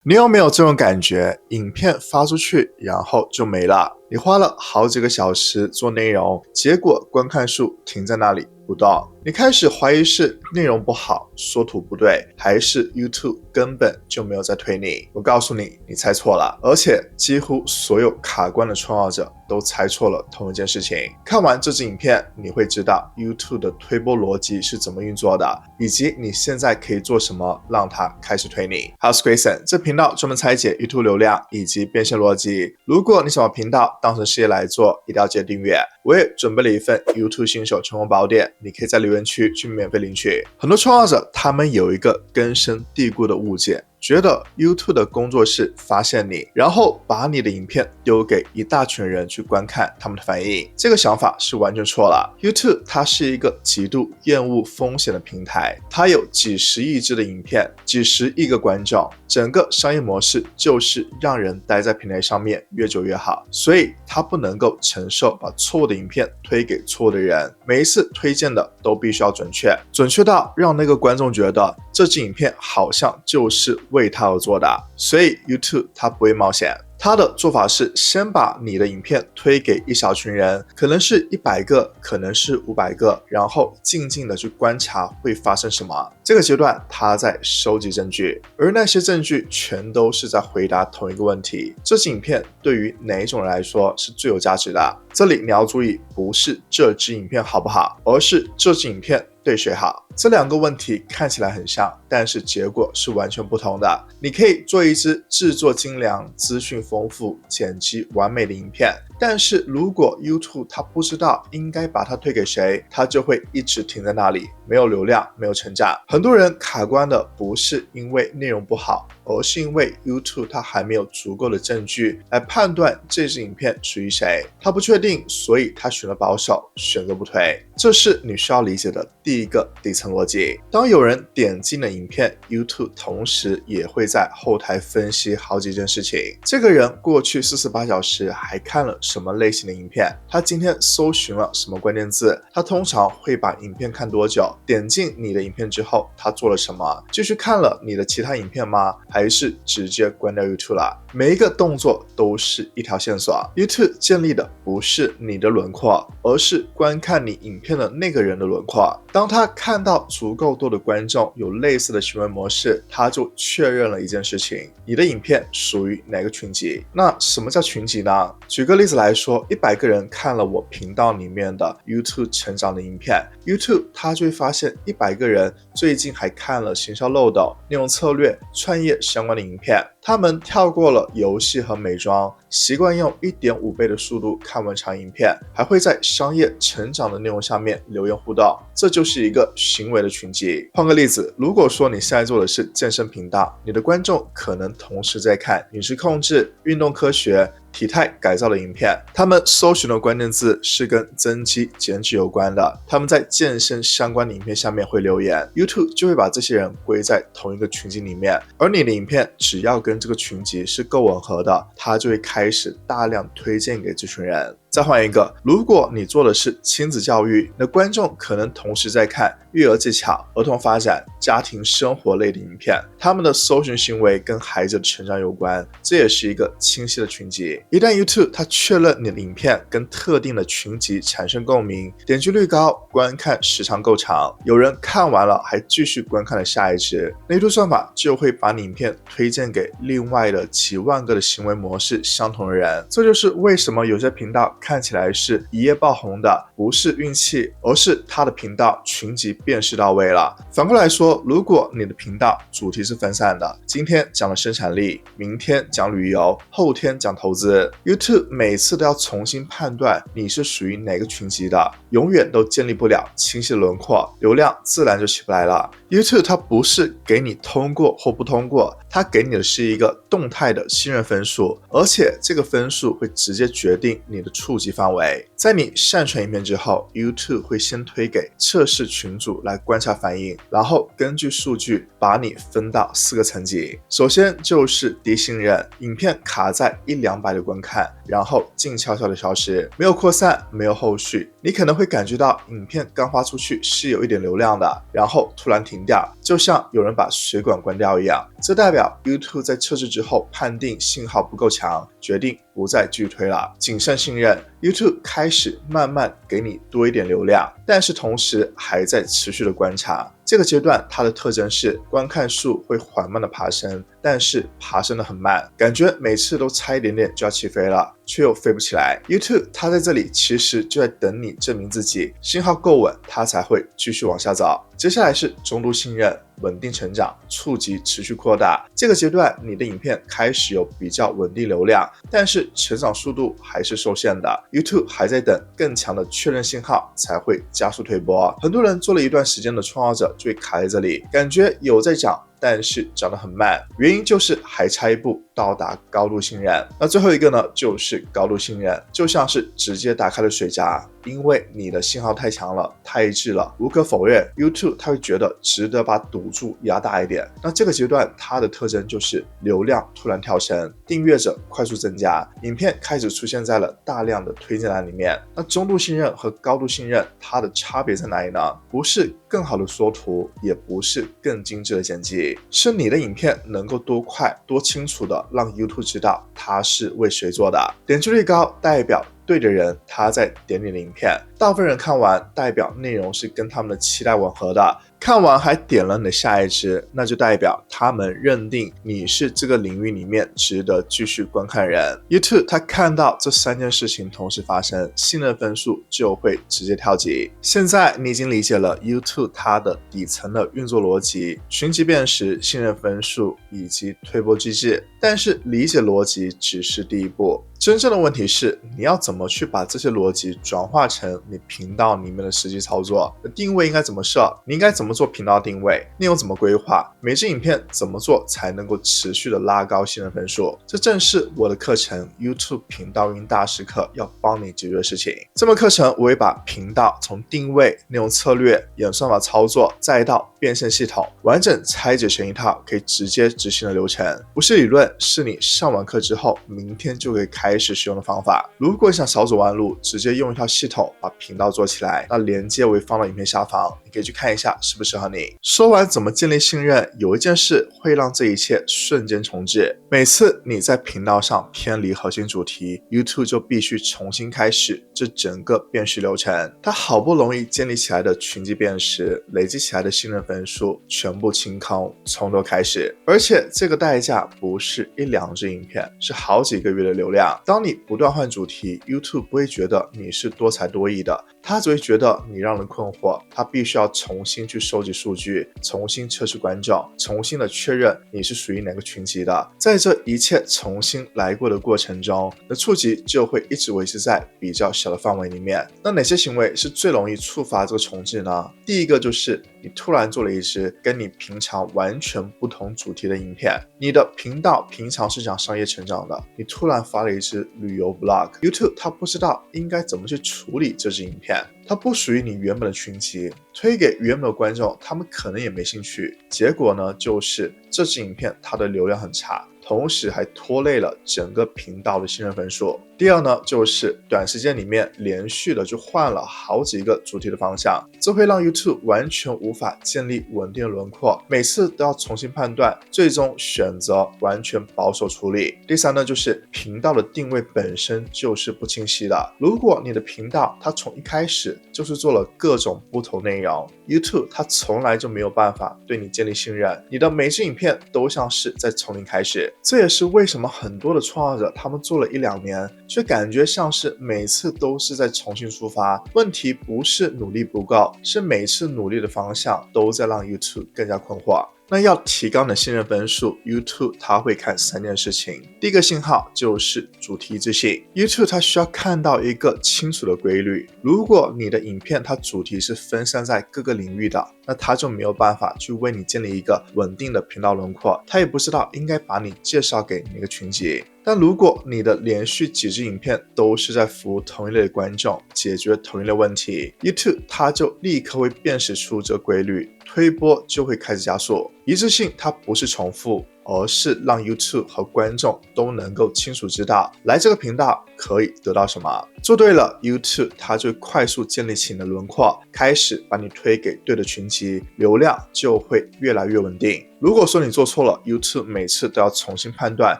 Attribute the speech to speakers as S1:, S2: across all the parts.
S1: 你有没有这种感觉？影片发出去，然后就没了。你花了好几个小时做内容，结果观看数停在那里不动。你开始怀疑是内容不好，缩图不对，还是 YouTube 根本就没有在推你？我告诉你，你猜错了。而且几乎所有卡关的创造者都猜错了同一件事情。看完这支影片，你会知道 YouTube 的推播逻辑是怎么运作的，以及你现在可以做什么让它开始推你。How's Grayson？ 这频道专门拆解 YouTube 流量以及变现逻辑。如果你想把频道当成事业来做，一定要记得订阅。我也准备了一份 YouTube 新手成功宝典，你可以在留言区去免费领取。很多创造者他们有一个根深蒂固的误解，觉得 YouTube 的工作室发现你，然后把你的影片丢给一大群人去观看他们的反应，这个想法是完全错了。YouTube 它是一个极度厌恶风险的平台，它有几十亿支的影片，几十亿个观众，整个商业模式就是让人待在平台上面越久越好，所以它不能够承受把错误的影片推给错误的人，每一次推荐的都必须要准确，准确到让那个观众觉得这支影片好像就是为他而做的，所以 YouTube 它不会冒险。他的做法是先把你的影片推给一小群人，可能是100个，可能是500个，然后静静的去观察会发生什么。这个阶段他在收集证据，而那些证据全都是在回答同一个问题：这支影片对于哪一种人来说是最有价值的？这里你要注意，不是这支影片好不好，而是这支影片对谁好。这两个问题看起来很像，但是结果是完全不同的。你可以做一支制作精良、资讯丰富、剪辑完美的影片，但是如果 YouTube 它不知道应该把它推给谁，它就会一直停在那里，没有流量，没有成长。很多人卡关的不是因为内容不好，而是因为 YouTube 它还没有足够的证据来判断这支影片属于谁，他不确定，所以他选了保守，选择不推。这是你需要理解的第一个底层逻辑。当有人点进了影片， YouTube 同时也会在后台分析好几件事情。这个人过去48小时还看了什么类型的影片，他今天搜寻了什么关键字，他通常会把影片看多久，点进你的影片之后他做了什么，继续看了你的其他影片吗？还是直接关掉 YouTube 了？每一个动作都是一条线索。 YouTube 建立的不是你的轮廓，而是观看你影片的那个人的轮廓。当他看到足够多的观众有类似的行为模式，他就确认了一件事情：你的影片属于哪个群集。那什么叫群集呢？举个例子来说，100个人看了我频道里面的 YouTube 成长的影片， YouTube 他就会发现100个人最近还看了行销漏斗、内容策略、创业相关的影片，他们跳过了游戏和美妆，习惯用1.5倍的速度看完长影片，还会在商业成长的内容下面留言互动，这就是一个行为的群集。换个例子，如果说你现在做的是健身频道，你的观众可能同时在看饮食控制、运动科学、体态改造的影片，他们搜寻的关键字是跟增肌减脂有关的，他们在健身相关的影片下面会留言， YouTube 就会把这些人归在同一个群集里面，而你的影片只要跟这个群集是够吻合的，它就会开始大量推荐给这群人。再换一个，如果你做的是亲子教育，你的观众可能同时在看育儿技巧、儿童发展、家庭生活类的影片，他们的搜寻行为跟孩子的成长有关，这也是一个清晰的群集。一旦 YouTube 它确认你的影片跟特定的群集产生共鸣，点击率高，观看时长够长，有人看完了还继续观看了下一支，那 YouTube 算法就会把你影片推荐给另外的几万个的行为模式相同的人。这就是为什么有些频道看起来是一夜爆红的，不是运气，而是他的频道群集辨识到位了。反过来说，如果你的频道主题是分散的，今天讲了生产力，明天讲旅游，后天讲投资， YouTube 每次都要重新判断你是属于哪个群集的，永远都建立不了清晰的轮廓，流量自然就起不来了。 YouTube 它不是给你通过或不通过，它给你的是一个动态的信任分数，而且这个分数会直接决定你的触及范围。在你上传影片之后， YouTube 会先推给测试群组来观察反应，然后根据数据把你分到4个层级。首先就是低信任，影片卡在100-200的观看，然后静悄悄的消失，没有扩散，没有后续。你可能会感觉到影片刚发出去是有一点流量的，然后突然停掉，就像有人把水管关掉一样。这代表 YouTube 在测试之后判定信号不够强，决定不再继续推了，谨慎信任。YouTube 开始慢慢给你多一点流量，但是同时还在持续的观察。这个阶段它的特征是观看数会缓慢的爬升，但是爬升的很慢，感觉每次都差一点点就要起飞了，却又飞不起来。YouTube 它在这里其实就在等你证明自己信号够稳，它才会继续往下走。接下来是中度信任，稳定成长，触及持续扩大。这个阶段你的影片开始有比较稳定流量，但是成长速度还是受限的， YouTube 还在等更强的确认信号才会加速推播。很多人做了一段时间的创造者就会卡在这里，感觉有在涨，但是涨得很慢，原因就是还差一步到达高度信任。那最后一个呢，就是高度信任，就像是直接打开了水闸，因为你的信号太强了，太一致了，无可否认 YouTube 它会觉得值得把赌注压大一点。那这个阶段它的特征就是流量突然跳升，订阅者快速增加，影片开始出现在了大量的推荐栏里面。那中度信任和高度信任它的差别在哪里呢？不是更好的缩图，也不是更精致的剪辑，是你的影片能够多快多清楚的让 YouTube 知道它是为谁做的。点击率高代表对的人他在点你的影片，大部分人看完代表内容是跟他们的期待吻合的，看完还点了你的下一支，那就代表他们认定你是这个领域里面值得继续观看的人。 YouTube 他看到这3件事情同时发生，信任分数就会直接跳级。现在你已经理解了 YouTube 它的底层的运作逻辑，寻迹辨识、信任分数以及推播机制，但是理解逻辑只是第一步，真正的问题是你要怎么去把这些逻辑转化成你频道里面的实际操作。定位应该怎么设，你应该怎么做频道定位，内容怎么规划，每支影片怎么做才能够持续的拉高信任分数，这正是我的课程 YouTube 频道运营大师课要帮你解决的事情。这门课程我会把频道从定位、内容策略、演算法操作再到变现系统完整拆解成一套可以直接执行的流程，不是理论，是你上完课之后明天就可以开始使用的方法。如果你想少走弯路，直接用一套系统把频道做起来，那连接我会放到影片下方，你可以去看一下适不适合你。说完怎么建立信任，有一件事会让这一切瞬间重置。每次你在频道上偏离核心主题， YouTube 就必须重新开始这整个辨识流程。它好不容易建立起来的群集辨识，累积起来的信任分数全部清空，从头开始。而且这个代价不是1-2支影片，是好几个月的流量。当你不断换主题， YouTube 不会觉得你是多才多艺的，他只会觉得你让人困惑，他必须要重新去收集数据，重新测试观众，重新的确认你是属于哪个群集的。在这一切重新来过的过程中，你的触及就会一直维持在比较小的范围里面。那哪些行为是最容易触发这个重置呢？第一个就是你突然做了一支跟你平常完全不同主题的影片，你的频道平常是讲商业成长的，你突然发了一支旅游 vlog， YouTube 它不知道应该怎么去处理这支影片，它不属于你原本的群集，推给原本的观众，他们可能也没兴趣。结果呢，就是这支影片它的流量很差，同时还拖累了整个频道的信任分数。第二呢，就是短时间里面连续的就换了好几个主题的方向，这会让 YouTube 完全无法建立稳定的轮廓，每次都要重新判断，最终选择完全保守处理。第三呢，就是频道的定位本身就是不清晰的。如果你的频道它从一开始就是做了各种不同内容， YouTube 它从来就没有办法对你建立信任，你的每支影片都像是在从零开始。这也是为什么很多的创作者他们做了1-2年，却感觉像是每次都是在重新出发。问题不是努力不够，是每次努力的方向都在让 YouTube 更加困惑。那要提高你的信任分数， YouTube 它会看3件事情。第一个信号就是主题一致性， YouTube 它需要看到一个清楚的规律。如果你的影片它主题是分散在各个领域的，那它就没有办法去为你建立一个稳定的频道轮廓，它也不知道应该把你介绍给哪个群集。但如果你的连续几支影片都是在服务同一类的观众，解决同一类问题， YouTube 它就立刻会辨识出这个规律，推播就会开始加速。一致性它不是重复，而是让 YouTube 和观众都能够清楚知道来这个频道可以得到什么。做对了， YouTube 它就快速建立起你的轮廓，开始把你推给对的群集，流量就会越来越稳定。如果说你做错了， YouTube 每次都要重新判断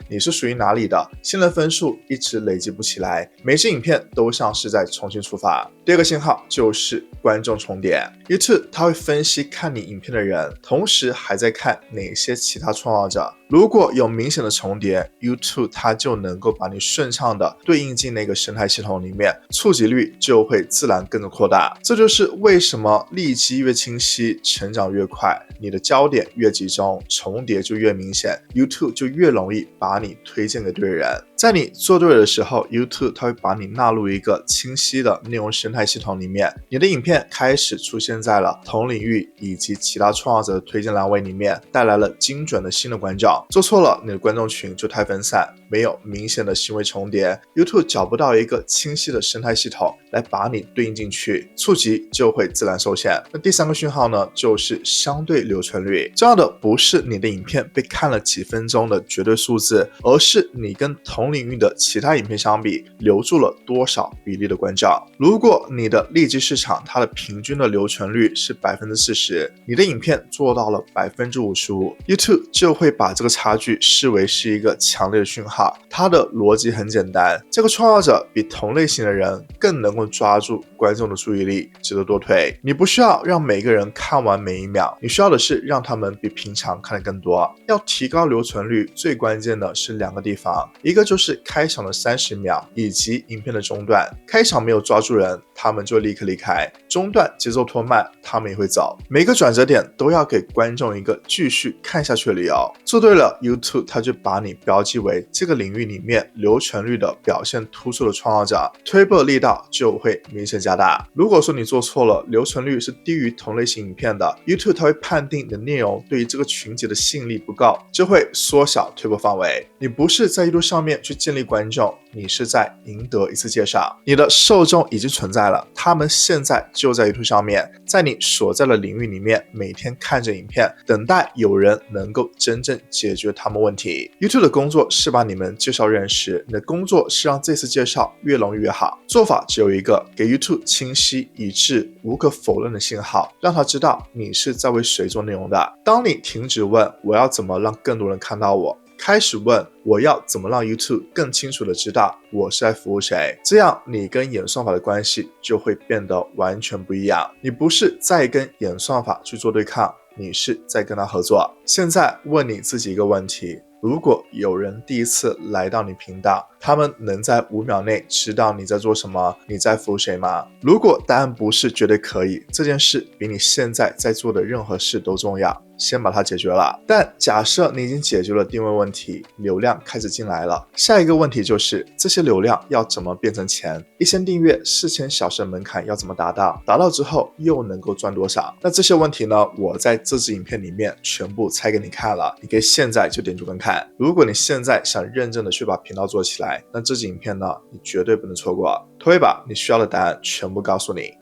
S1: 你是属于哪里的，现在分数一直累积不起来，每支影片都像是在重新出发。第二个信号就是观众重叠， YouTube 它会分析看你影片的人，同时还在看哪些其他创造者。如果有明显的重叠， YouTube 它就能够把你顺畅的对应进那个生态系统里面，触及率就会自然跟着扩大。这就是为什么利基越清晰，成长越快，你的焦点越集中，重叠就越明显， YouTube 就越容易把你推荐给对人。在你做对的时候， YouTube 它会把你纳入一个清晰的内容生态系统里面，你的影片开始出现在了同领域以及其他创造者的推荐栏位里面，带来了精准的新的观众。做错了，你的观众群就太分散，没有明显的行为重叠， YouTube 找不到一个清晰的生态系统来把你对应进去，触及就会自然受限。那第三个讯号呢，就是相对留存率。重要的不是你的影片被看了几分钟的绝对数字，而是你跟同领域的其他影片相比，留住了多少比例的观众。如果你的利基市场它的平均的留存率是 40%， 你的影片做到了 55%， YouTube 就会把这个差距视为是一个强烈的讯号。它的逻辑很简单，这个创造者比同类型的人更能够抓住观众的注意力，值得多推。你不需要让每个人看完每一秒，你需要的是让他们比平常看得更多。要提高留存率，最关键的是两个地方，一个就是开场的30秒以及影片的中段。开场没有抓住人，他们就立刻离开，中段节奏拖慢，他们也会走。每个转折点都要给观众一个继续看下去的理由。做对了， YouTube 它就把你标记为这个领域里面留存率的表现突出的创造者，推播力道就会明显加大。如果说你做错了，留存率是低于同类型影片的， YouTube 它会判定你的内容对于这个群体的吸引力不够，就会缩小推播范围。你不是在YouTube上面去建立观众，你是在赢得一次介绍。你的受众已经存在了，他们现在就在 YouTube 上面，在你所在的领域里面每天看着影片，等待有人能够真正解决他们问题。 YouTube 的工作是把你们介绍认识，你的工作是让这次介绍越容易越好。做法只有一个，给 YouTube 清晰一致无可否认的信号，让他知道你是在为谁做内容的。当你停止问我要怎么让更多人看到我，开始问我要怎么让 YouTube 更清楚的知道我是在服务谁，这样你跟演算法的关系就会变得完全不一样。你不是在跟演算法去做对抗，你是在跟他合作。现在问你自己一个问题，如果有人第一次来到你频道，他们能在5秒内知道你在做什么，你在服务谁吗？如果答案不是绝对可以，这件事比你现在在做的任何事都重要，先把它解决了。但假设你已经解决了定位问题，流量开始进来了，下一个问题就是这些流量要怎么变成钱？1000订阅4000小时的门槛要怎么达到？达到之后又能够赚多少？那这些问题呢，我在这支影片里面全部拆给你看了，你可以现在就点注观看。如果你现在想认真的去把频道做起来，那这支影片呢，你绝对不能错过。推吧，你需要的答案全部告诉你。